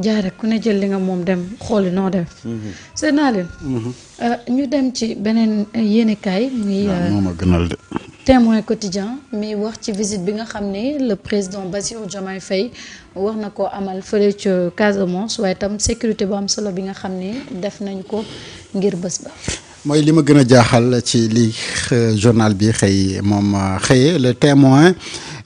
jaay rek ku ne jël li nga moom dem xooli noo def. seen naa leen. ñu dem ci beneen yéenekaay muy. moom a gënal de. Témoin quotidien mi wax ci visite bi nga xam ne le président Bassirou Diomaye Faye wax na ko amal fële ca Casamance waaye itam sécurité bu am solo bi nga xam ne def nañ ko ngir bés ba. mooy li ma gën a jaaxal ci li journal bi xëy moom xëyee le Témoin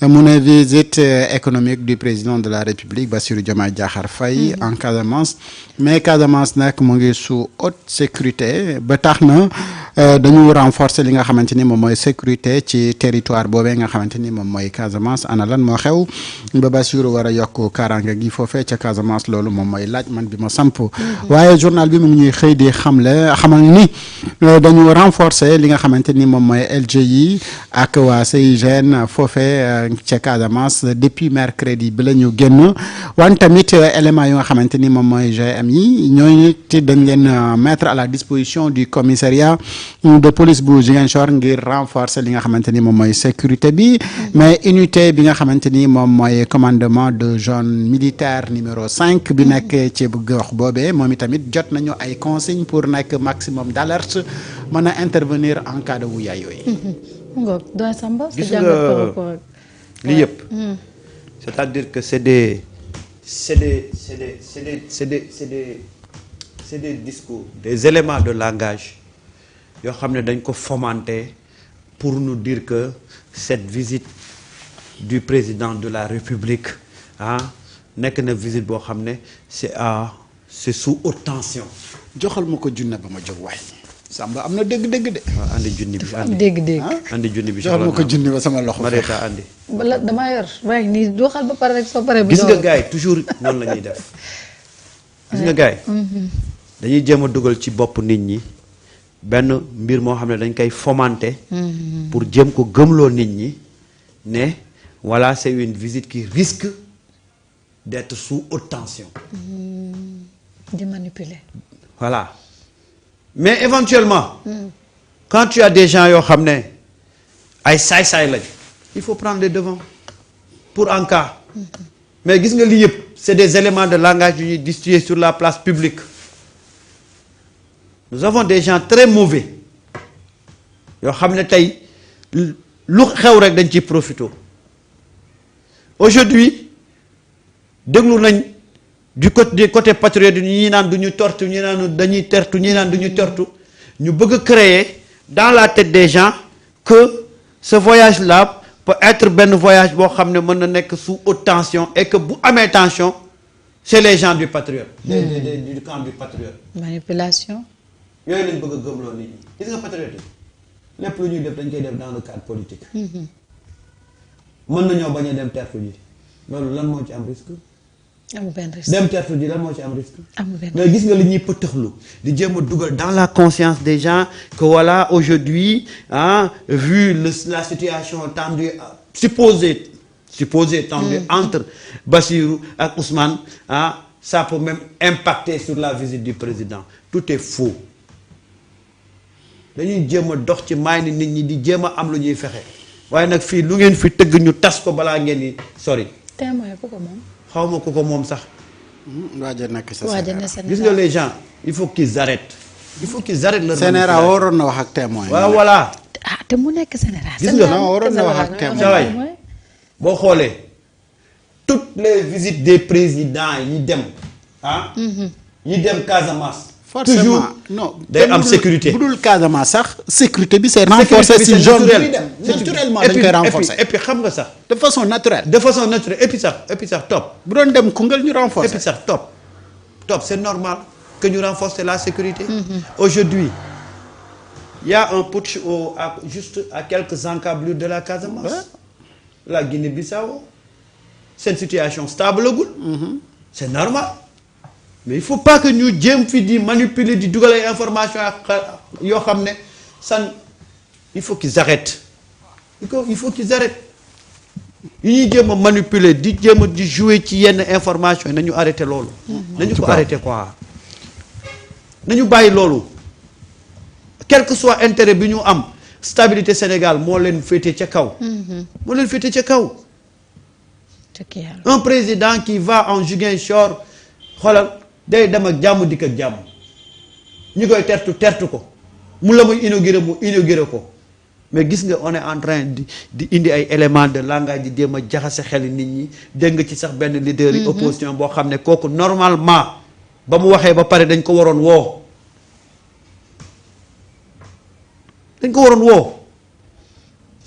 mu ne visite économique du président de la République Bassirou Diomaye Diakhar Faye en Casamance mais Casamance nag mu ngi sous haute sécurité ba tax na dañu renforcer li nga xamante ni moom mooy sécurité ci territoire boobee nga xamante ni moom mooy Casamance ana lan moo xew ba Bassirou war a yokk kaaraange gi foofee ca Casamance loolu moom mooy laaj man bi ma samp waaye journal bi mu ngi ñuy xëy di xamal ni dañu renforcer li nga xamante ni moom mooy LGI ak waa CIGN foofee ca Casamance depuis mercredi bi la ñu génn wante tamit éléments yi nga xamante ni moom mooy GMI ñooñu te dañ leen mettre à la disposition du commissariat de police bu Ziguinchor ngir renforcer li nga xamante ni moom mooy sécurité bi mais unité bi nga xamante ni moom mooy commandement de zone militaire numéro 5 bi nekk ci gox boobee moom itamit jot nañu ay consignes pour nekk maximum d'alerte mën a intervenir en cas de wuyaay yooyu. gis nga lii yëpp. c'est-à-dire que c'est des discours des éléments de langage yoo xam ne dañ ko fomenter pour nous dire que cette visite du président de la République nekk na visite boo xam ne c'est sous haute tension. joxal ma ko junne ba ma jóg waay. Samba am na dégg-dégg de. waaw andi junni bi andi. dégg-dégg. andi junni bi joxal ma ko junni ba sama loxo. Mareta andi. bala damaa yor waaye nii doxal ba pare rek soo paree. gis nga gars yi toujours noonu la ñuy def. gis nga gars yi. dañuy jéem a dugal ci bopp nit ñi benn mbir moo xam ne dañ koy fomenter. pour jéem ko gëmloo nit ñi ne voilà c'est une visite qui risque d'être sous haute tension. di manipuler. voilà mais éventuellement. quand tu as des gens yoo xam ne ay saay-saay lañ. il faut prendre les devants pour en cas. mais gis nga lii yëpp c'est des éléments de langage yu ñuy distribuer sur la place publique. nous avons des gens très mauvais yoo xam ne tey lu xew rek dañ ciy profité aujourd'hui déglu nañ du côté patriote ñi naan du ñu tortu ñi naan dañuy tertu ñi naan du ñu tortu ñu bëgg a créer dans la tête des gens que ce voyage là peut être benn voyage boo xam ne mën na nekk sous haute tension et que bu amee tension c'est les gens du patriote. du camp du patriote. manipulation. yooyu lañ bëgg a gëmloo nit ñi gis nga patriote yi lépp lu ñuy def dañ koy def dans le cadre politique. mën nañoo bañ a dem tertu ji loolu lan moo ci am risque. amul benn risque dem tertu ji lan moo ci am risque. amul benn mais gis nga li ñuy pëtëxlu di jéem a dugal dans la conscience des gens que voilà aujourd'hui vu la situation tendue supposée tendue entre Bassirou ak Ousmane ça peut même impacter sur la visite du président tout est faux. dañuy jéem a dox ci maay ni nit ñi di jéem a am lu ñuy fexe waaye nag fii lu ngeen fi tëgg ñu tas ko balaa ngeen ni sori. Témoin ku ko moom. xaw ma ku ko moom sax. waaja nekk sa gis nga les gens il faut qu'ils arrêtent. il faut qu'ils arrêtent leur Sénéra waroon na wax ak Témoin. waaw voilà. te mu nekk Sénéra. gis nga waroon na wax ak Témoin. boo xoolee toutes les visites des présidents yi dem yi dem Casamance. forcément non day am sécurité bu dul Casamance sax sécurité bi c'est renforcé si zone bi dem naturellement dañ koy renforcer et puis xam nga sax de façon naturelle et puis sax top bu doon dem Koungheul ñu renforcer et puis sax top c'est normal que ñu renforcer la sécurité. Aujourd'hui il y a un putsch juste à quelques encablures de la Casamance. La Guinée-Bissau cette situation stable agul. C'est normal. mais il faut pas que ñu jéem fi di manipuler di dugal ay information yoo xam ne il faut qu'ils arrêtent il faut qu'ils arrêtent yi ñuy jéem a manipuler di jéem a di jouer ci yenn information yi nañu arrêter loolu. nañu ko arrêter quoi. nañu bàyyi loolu quel que soit intérêt bi ñu am stabilité Sénégal moo leen féete ca kaw. moo leen féete ca kaw. un président qui va en Ziguinchor xoolal day dem ak jàmm dikk ak jàmm ñi koy tertu ko mu la muy inauguré ko mais gis nga on est en train di indi ay éléments de langage di jéem a jaxase xel nit ñi dégg nga ci sax benn leader yi opposition boo xam ne kooku normalement ba mu waxee ba pare dañ ko waroon woo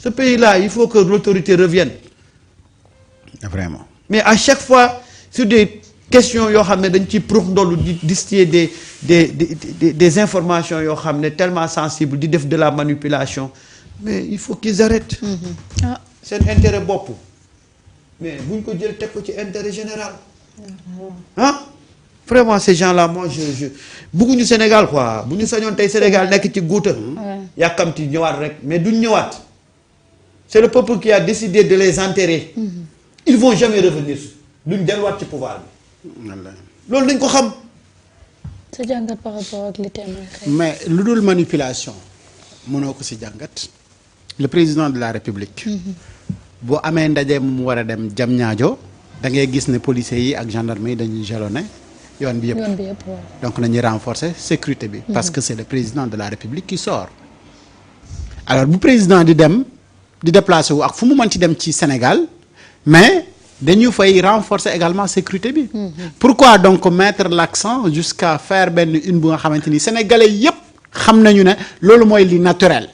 ce pays-là il faut que l'autorité revienne vraiment mais à chaque fois sur des questions yoo xam ne dañ ciy prox ndollu di distiller des informations yoo xam ne tellement sensibles di def de la manipulation mais il faut qu'ils arrêtent seen intérêt bopp mais buñ ko jël teg ko ci intérêt général vraiment ces gens-là moi je bëgguñu Sénégal quoi bu ñu sañoon tey Sénégal nekk ci guuta yàkkamti ñëwaat rek mais duñ ñëwaat c'est le peuple qui a décidé de les enterrer ils vont jamais revenir duñ delluwaat ci pouvoir bi loolu dañ ko xam sa jàngat par rapport ak li témoin mais lu dul manipulation mënoo ko si jàngat le président de la République boo amee ndaje mu war a dem Diamniadio da ngay gis ne policiers yi ak gendarmes yi dañuy jalonné yoon bi yëpp donc nañuy renforcer sécurité bi parce que c'est le président de la République qui sort alors bu président di dem di déplacer wu ak fu mu mën ci dem ci Sénégal mais dañu fay renforcer également sécurité bi pourquoi donc mettre l'accent jusqu'à faire benn une bu nga xamante ni sénégalais yépp xam nañu ne loolu mooy li naturel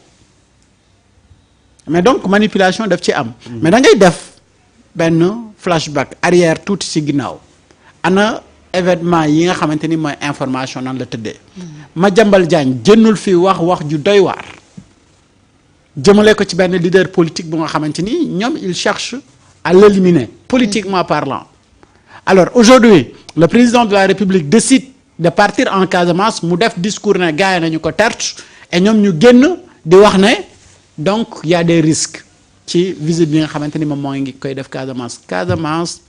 mais donc manipulation daf ci am mais da ngay def benn flashback arrière tuuti ci ginnaaw ana événement yi nga xamante ni mooy information nan la tëddee Madiambal Diagne jënnul fi wax ju doy waar jëmale ko ci benn leader politique bu nga xamante ni ñoom il cherche à l'éliminer politiquement parlant alors aujourd'hui le président de la République décide de partir en Casamance mu def discours ne gars yi nañu ko tertu et ñoom ñu génn di wax ne donc il y a des risques ci visite bi nga xamante ni moom moo ngi koy def Casamance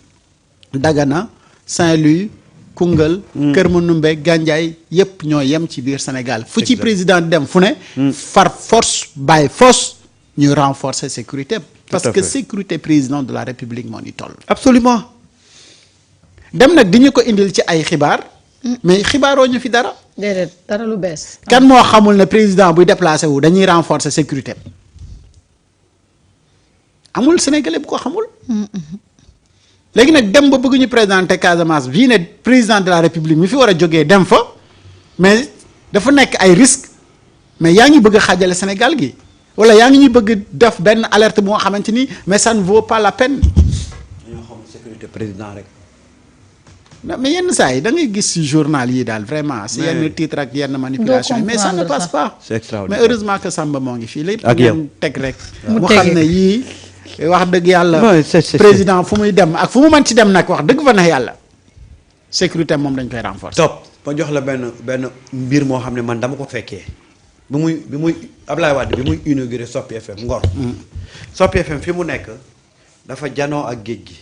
Dagana Saint-Louis Koungheul Kër Mandoumbe Gandiaye yépp ñoo yem ci biir Sénégal fu ci président dem fu ne far force by force ñu renforcer sécurité parce que sécurité président de la République moo ni toll absolument dem nag di ñu ko indil ci ay xibaar mais xibaaroo ñu fi dara déedéet dara lu bees kan moo xamul ne président buy déplacé wu dañuy renforcer sécurité amul sénégalais bu ko xamul léegi nag dem ba bëgg ñu présenter Casamance bii ne président de la République mi fi war a jógee dem fa mais dafa nekk ay risques mais yaa ngi bëgg a xaajale Sénégal gi wala yaa ngi ñuy bëgg def benn alerte bu nga xamante ni mais ça ne vaut pas la peine. dañoo xam sécurité président rek. mais yenn saa yi da ngay gis ci journal yi daal vraiment. si yenn titre ak yenn manipulation yi mais ça ne passe pas. c'est extraordinaire mais heureusement que Samba moo ngi fii lépp. ak yow ngeen teg rek. mu xam ne yii wax dëgg yàlla. non c'est président fu muy dem ak fu mu mën ci dem nag wax dëgg fa neex yàlla sécurité moom dañ koy renforcer. top ma jox la benn mbir moo xam ne man dama ko fekkee bi muy Ablaye Wade bi muy inauguré Sopi FM Ngor. Sopi FM fi mu nekk dafa janoo ak géej gi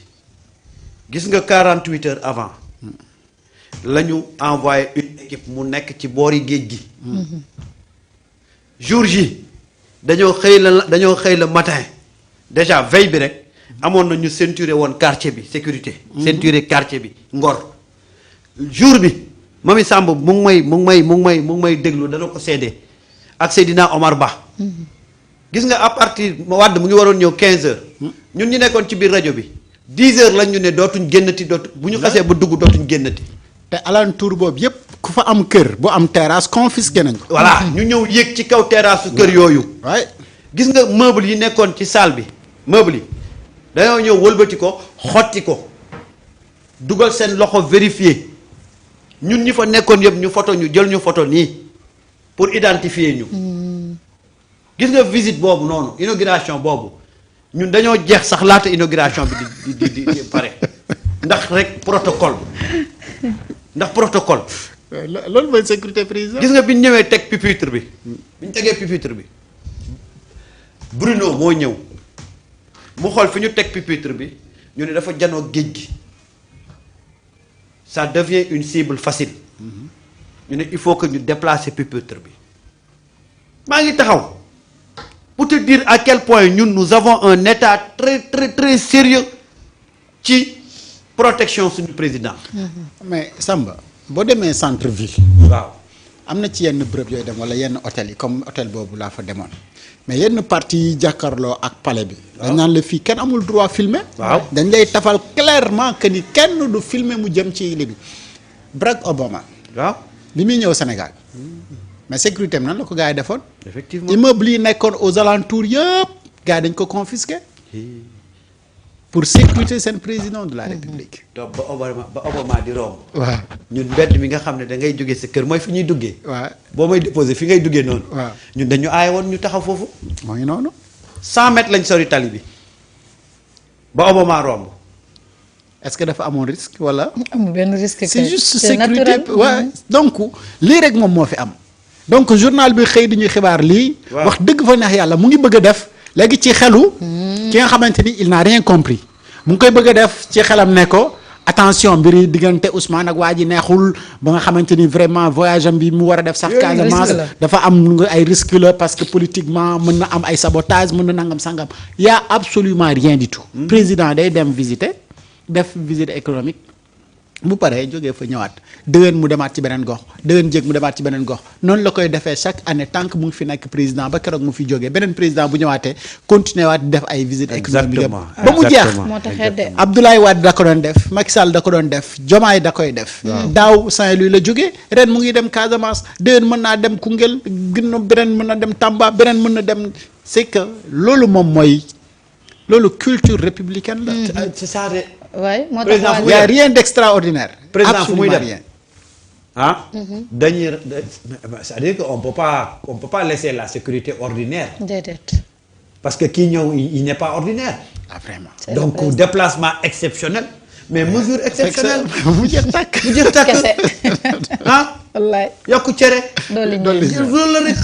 gis nga 48 heures avant la ñu envoyé une équipe mu nekk ci boori géej gi. jour J dañoo xëy le matin déjà veille bi rek amoon na ñu ceinturé woon quartier bi sécurité. ceinturé quartier bi Ngor. jour bi Mami Samb mu ngi may déglu dana ko seede ak Seydina Omar Ba. gis nga à partir Wade mu ngi waroon ñëw 15 heures. ñun ñu nekkoon ci biir rajo bi 10 heures lañ ñu ne dootuñ génnati bu ñu xasee ba dugg dootuñ génnati. te alentour boobu yépp ku fa am kër bu am terrasse confisqué nañ ko. voilà ñu ñëw yéeg ci kaw terrasse kër yooyu. waaye gis nga meuble yi nekkoon ci salle bi meuble yi dañoo ñëw wëlbati ko xotti ko dugal seen loxo vérifier ñun ñi fa nekkoon yëpp ñu photo ñu jël ñu photo nii pour identifier ñu. gis nga visite boobu noonu inauguration boobu ñun dañoo jeex sax laata inauguration bi di pare ndax rek protocole. ndax protocole. loolu mooy sécurité président. gis nga bi ñu ñëwee teg pupitre bi. bi ñu tegee pupitre bi. Bruno moo ñëw mu xool fi ñu teg pupitre bi ñu ne dafa janoo géej gi ça devient une cible facile. ñu ne il faut que ñu déplacer pupitre bi. maa ngi taxaw pour te dire à quel point ñun nous avons un état très très très sérieux ci protection suñu président. mais Samba boo demee centre ville. waaw am na ci yenn bërëb yooyu dem wala yenn hôtel yi comme hôtel boobu laa fa demoon mais yenn partie yi jàkkaarloo ak palais bi. dañ naan la fii kenn amul droit filmer. waaw dañ lay tafal clairement que ni kenn du filmer mu jëm ci li bi. Barack Obama. waaw bi muy ñëw Sénégal. mais sécurité am nan la ko gars yi defoon. effectivement immeuble yi nekkoon aux alentours yëpp gars yi dañ ko confisqué. pour sécurité seen président de la République. donc ba Obama di romb. waaw ñun mbedd mi nga xam ne da ngay jógee sa kër mooy fi ñuy duggee. waaw boo may déposé fi ngay duggee noonu. waaw ñun dañu aaye woon ñu taxaw foofu. moo ngi noonu. 100 mètres lañ sori tali bi ba Obama romb. est-ce que dafa amoon risque wala. amul benn risque. c'est juste c'est sécurité naturel. waaw donc lii rek moom moo fi am. donc journal bi xëy di ñu xibaar lii. waaw wax dëgg fa neex yàlla mu ngi bëgg a def. léegi ci xelu. ki nga xamante ni il n'a rien compris. mu ngi koy bëgg a def ci xelam ne ko attention mbiri diggante Ousmane ak waa ji neexul ba nga xamante ni vraiment voyage am bi mu war a def sax Casamance dafa am ay risque la parce que politiquement mën na am ay sabotage mën na nangam sangam y a absolument rien du tout. président day dem visiter def visite économique bu paree jógee fa ñëwaat déwén mu demaat ci beneen gox déwén jéeg mu demaat ci beneen gox noonu la koy defee chaque année tant que mu ngi fi nekk président ba keroog mu fi jógee beneen président bu ñëwaatee continuer waat di def ay visite économique yëpp ba mu jeex. moo taxee de. Abdoulaye Wade da ko doon def Macky Sall da ko doon def Diomaye da koy def. daaw Saint-Louis la jógee ren mu ngi dem Casamance déwén mën naa dem Koungheul gën beneen mën na dem Tamba beneen mën na dem c'est que loolu moom mooy loolu culture républicaine la. c'est ça de. waaye moo Président tax il y a rien d'extraordinaire. président fu muy absolument dem rien. ah. dañuy c'est-à-dire que on peut pas laisser la sécurité ordinaire. déedéet. parce que kii ñëw il n'est pas ordinaire. ah vraiment. C'est le donc président. déplacement exceptionnel. mais mesure exceptionnelle. mu jeex tàkk. mu jeex tàkk kese. ah wallaay. yokku cere. dolli dolli ñeent. loolu la rek.